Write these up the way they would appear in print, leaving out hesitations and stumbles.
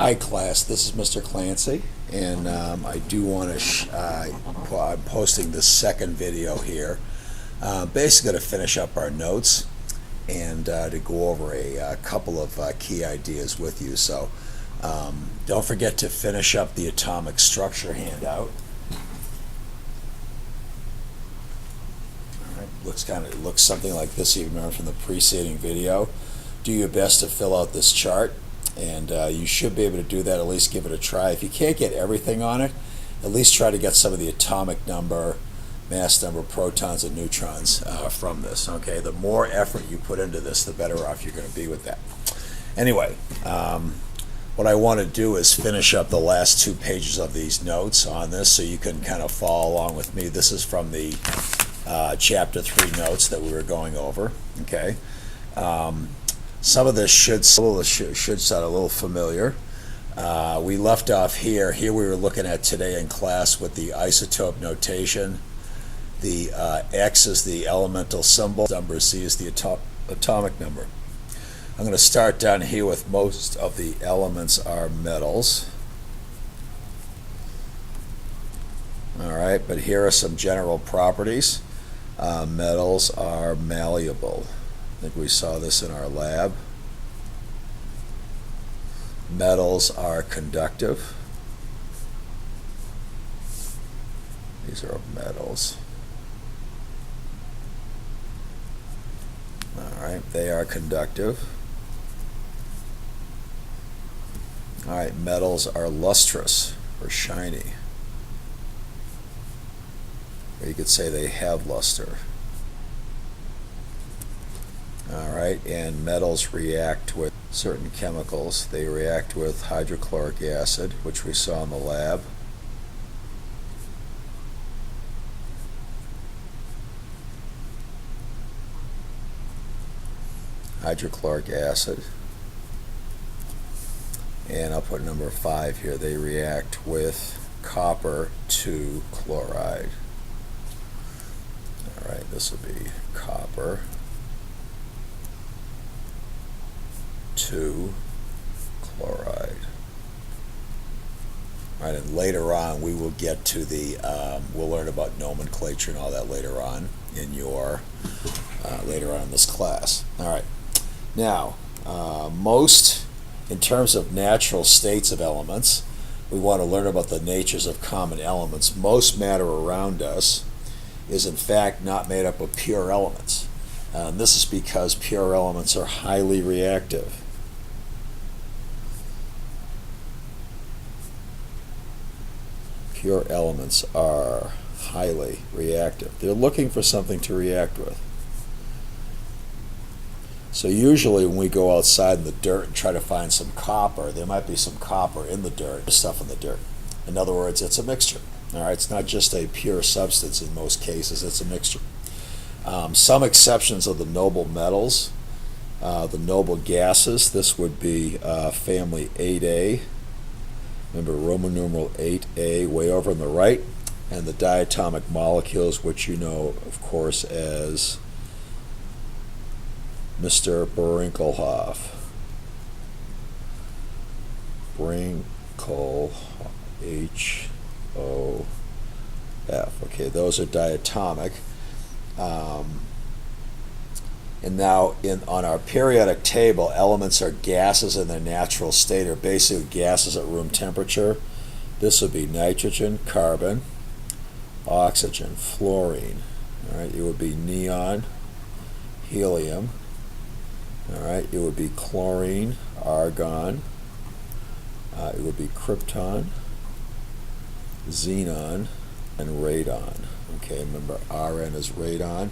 Hi class, this is Mr. Clancy, and I do want to, I'm posting the second video here, basically to finish up our notes and to go over a couple of key ideas with you. So don't forget to finish up the atomic structure handout. All right. Looks something like this, you remember from the preceding video. Do your best to fill out this chart. And you should be able to do that, at least give it a try. If you can't get everything on it, at least try to get some of the atomic number, mass number, protons and neutrons from this. Okay, the more effort you put into this, the better off you're going to be with that. Anyway, what I want to do is finish up the last 2 pages of these notes on this so you can kind of follow along with me. This is from the chapter 3 notes that we were going over. Okay. Some of this should sound a little familiar. We left off here. Here we were looking at today in class with the isotope notation. The X is the elemental symbol. Number C is the atomic number. I'm going to start down here with most of the elements are metals. All right, but here are some general properties. Metals are malleable. I think we saw this in our lab. Metals are conductive. These are metals. All right, they are conductive. All right, metals are lustrous or shiny. Or you could say they have luster. All right, and metals react with certain chemicals. They react with hydrochloric acid, which we saw in the lab. Hydrochloric acid. And I'll put number 5 here. They react with copper 2 chloride. All right, this will be copper 2 chloride. All right, and later on we will get to the, we'll learn about nomenclature and all that later on in your, later on in this class. All right, now in terms of natural states of elements, we want to learn about the natures of common elements. Most matter around us is in fact not made up of pure elements. And this is because pure elements are highly reactive. Pure elements are highly reactive. They're looking for something to react with. So usually when we go outside in the dirt and try to find some copper, there might be some copper in the dirt, stuff in the dirt. In other words, it's a mixture. All right, it's not just a pure substance in most cases, it's a mixture. Some exceptions are the noble metals, the noble gases. This would be family 8A. Remember Roman numeral 8A way over on the right, and the diatomic molecules, which you know, of course, as Mr. Brinkelhoff. Brinkelhoff, H-O-F. Okay, those are diatomic. And now on our periodic table, elements are gases in their natural state, or basically gases at room temperature. This would be nitrogen, carbon, oxygen, fluorine. All right, it would be neon, helium. All right, it would be chlorine, argon. It would be krypton, xenon, and radon. Okay, remember Rn is radon.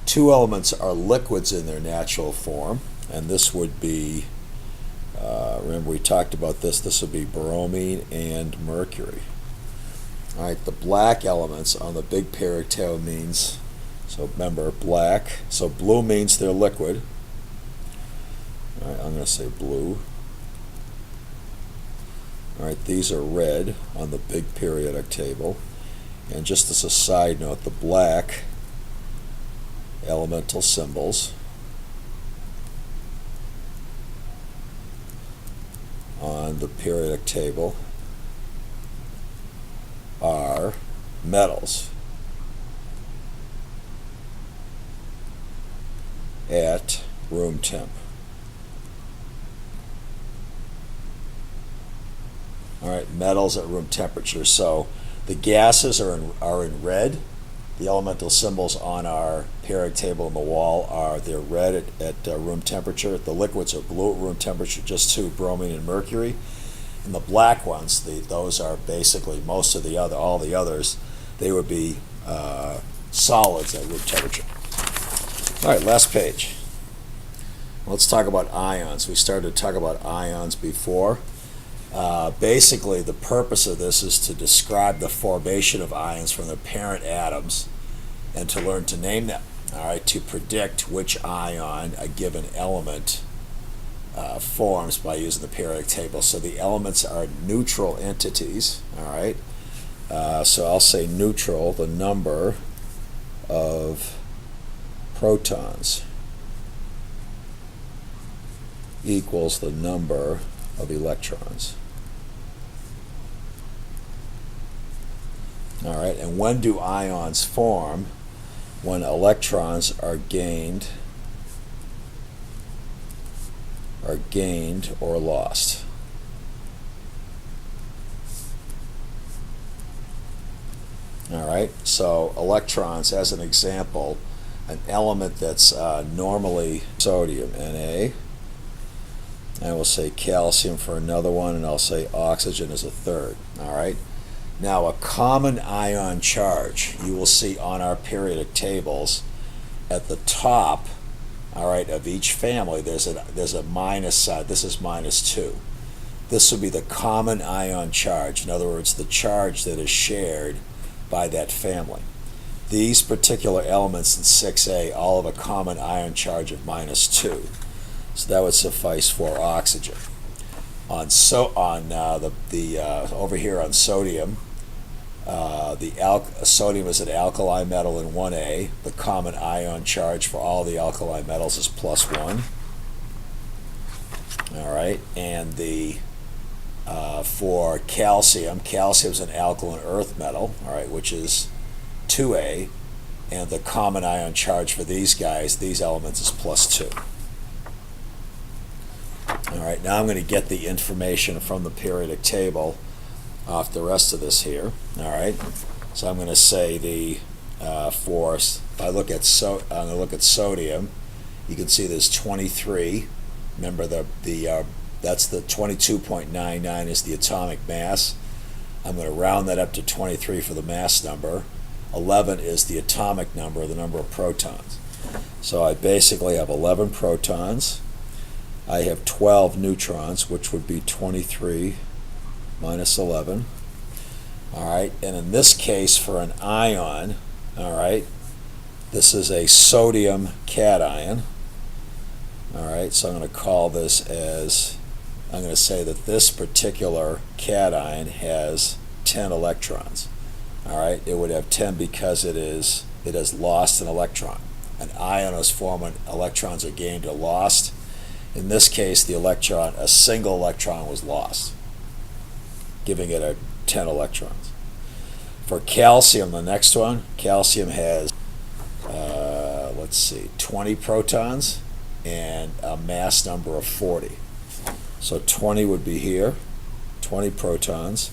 2 elements are liquids in their natural form, and this would be, remember we talked about this, this would be bromine and mercury. All right, the black elements on the big periodic table means, so remember black, so blue means they're liquid. All right, I'm going to say blue. All right, these are red on the big periodic table. And just as a side note, the black elemental symbols on the periodic table are metals at room temp. All right, metals at room temperature. So the gases are in red. The elemental symbols on our periodic table on the wall they're red at room temperature. The liquids are blue at room temperature, just two, bromine and mercury. And the black ones, those are basically all the others, they would be solids at room temperature. All right, last page. Let's talk about ions. We started to talk about ions before. Basically, the purpose of this is to describe the formation of ions from their parent atoms and to learn to name them. All right, to predict which ion a given element forms by using the periodic table. So the elements are neutral entities. All right, so I'll say neutral, the number of protons equals the number of electrons. All right, and when do ions form? When electrons are gained or lost. All right, so electrons, as an example, an element that's normally sodium, Na, and we'll say calcium for another one, and I'll say oxygen as a third. All right. Now, a common ion charge you will see on our periodic tables at the top, all right, of each family. There's a minus side. This is -2. This would be the common ion charge. In other words, the charge that is shared by that family. These particular elements in 6A all have a common ion charge of -2. So that would suffice for oxygen. Over here on sodium, sodium is an alkali metal in 1A. The common ion charge for all the alkali metals is +1. All right, and for calcium is an alkaline earth metal, all right, which is 2A, and the common ion charge for these elements is +2. All right, now I'm going to get the information from the periodic table off the rest of this here. All right, so I'm going to say if I look at I'm going to look at sodium. You can see there's 23. Remember that's the 22.99 is the atomic mass. I'm going to round that up to 23 for the mass number. 11 is the atomic number, the number of protons. So I basically have 11 protons. I have 12 neutrons, which would be 23 minus 11. All right, and in this case, for an ion, all right, this is a sodium cation. All right, so I'm going to call this I'm going to say that this particular cation has 10 electrons. All right, it would have 10 because it has lost an electron. An ion is formed when electrons are gained or lost. In this case, a single electron was lost, giving it 10 electrons. For calcium, the next one, calcium has, 20 protons and a mass number of 40. So 20 would be here, 20 protons.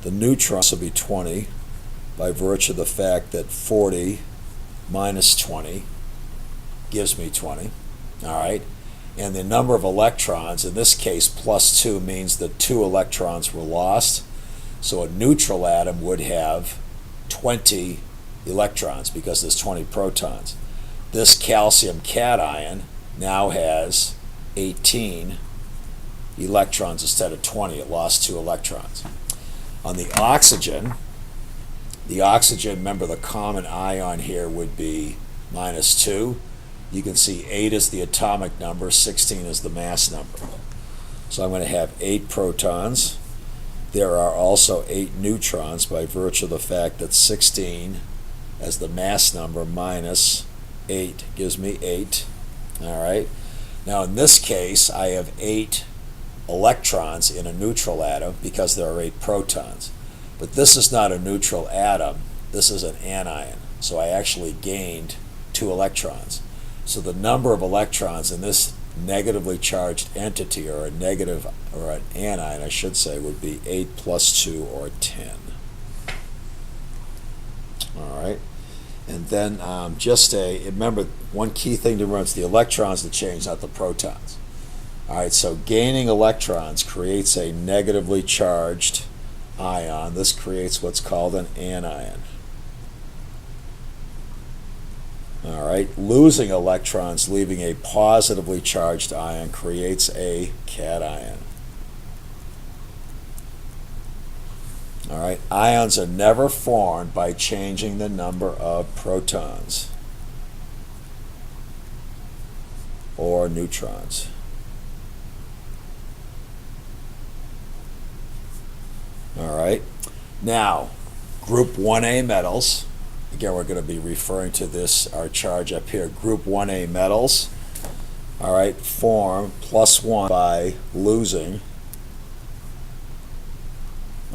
The neutrons will be 20 by virtue of the fact that 40 minus 20 gives me 20. All right. And the number of electrons, in this case, +2 means that 2 electrons were lost. So a neutral atom would have 20 electrons because there's 20 protons. This calcium cation now has 18 electrons instead of 20. It lost 2 electrons. On the oxygen, remember the common ion here would be -2. You can see 8 is the atomic number, 16 is the mass number. So I'm going to have 8 protons. There are also 8 neutrons by virtue of the fact that 16 as the mass number minus 8 gives me 8. All right. Now in this case, I have 8 electrons in a neutral atom because there are 8 protons. But this is not a neutral atom, this is an anion. So I actually gained 2 electrons. So the number of electrons in this negatively charged entity, or an anion, I should say, would be 8 plus 2, or 10. All right. And then remember, one key thing to remember is the electrons that change, not the protons. All right, so gaining electrons creates a negatively charged ion. This creates what's called an anion. All right, losing electrons, leaving a positively charged ion, creates a cation. All right, ions are never formed by changing the number of protons or neutrons. All right, now group 1A metals. Again, we're going to be referring to this, our charge up here. Group 1A metals, all right, form +1 by losing,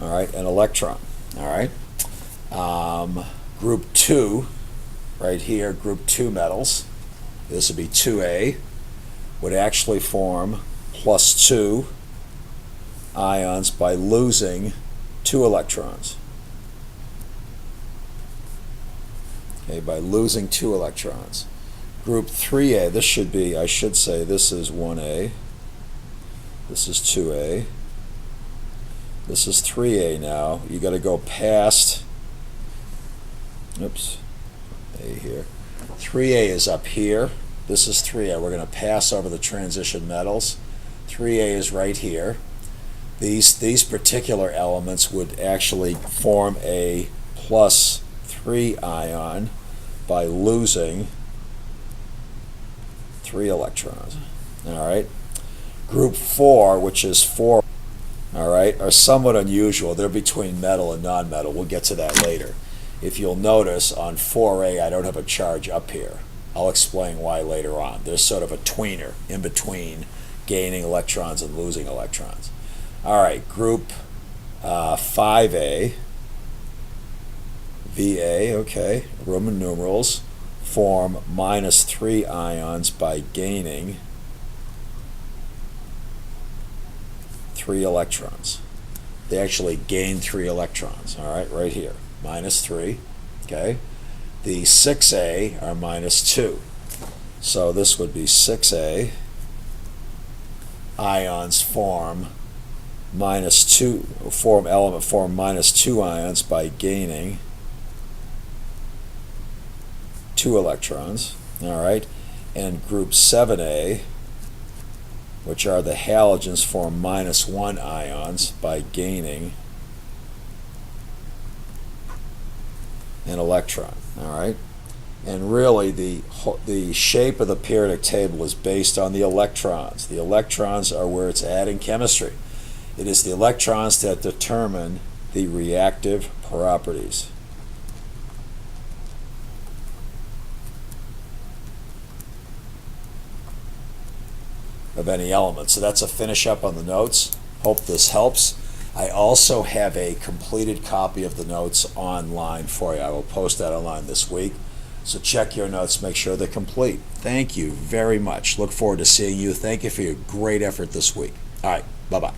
all right, an electron. All right. Group 2, right here, group 2 metals, this would be 2A, would actually form +2 ions by losing 2 electrons. Okay, by losing 2 electrons. Group 3A, this should be, I should say, this is 1A, this is 2A, this is 3A now. You got to go past, oops, A here. 3A is up here. This is 3A. We're going to pass over the transition metals. 3A is right here. These particular elements would actually form a +3 ion by losing 3 electrons. All right. Group 4, which is 4, all right, are somewhat unusual. They're between metal and non-metal. We'll get to that later. If you'll notice, on 4A, I don't have a charge up here. I'll explain why later on. There's sort of a tweener in between gaining electrons and losing electrons. All right, group 5A, VA, okay, Roman numerals, form -3 ions by gaining 3 electrons. They actually gain 3 electrons, all right, right here, -3, okay. The 6A are -2. So this would be 6A. Ions form -2, form -2 ions by gaining 2 electrons, all right. And group 7A, which are the halogens, form -1 ions by gaining an electron, all right. And really, the shape of the periodic table is based on the electrons. The electrons are where it's at in chemistry. It is the electrons that determine the reactive properties. Of any element. So that's a finish up on the notes. Hope this helps. I also have a completed copy of the notes online for you. I will post that online this week. So check your notes, make sure they're complete. Thank you very much. Look forward to seeing you. Thank you for your great effort this week. All right, bye-bye.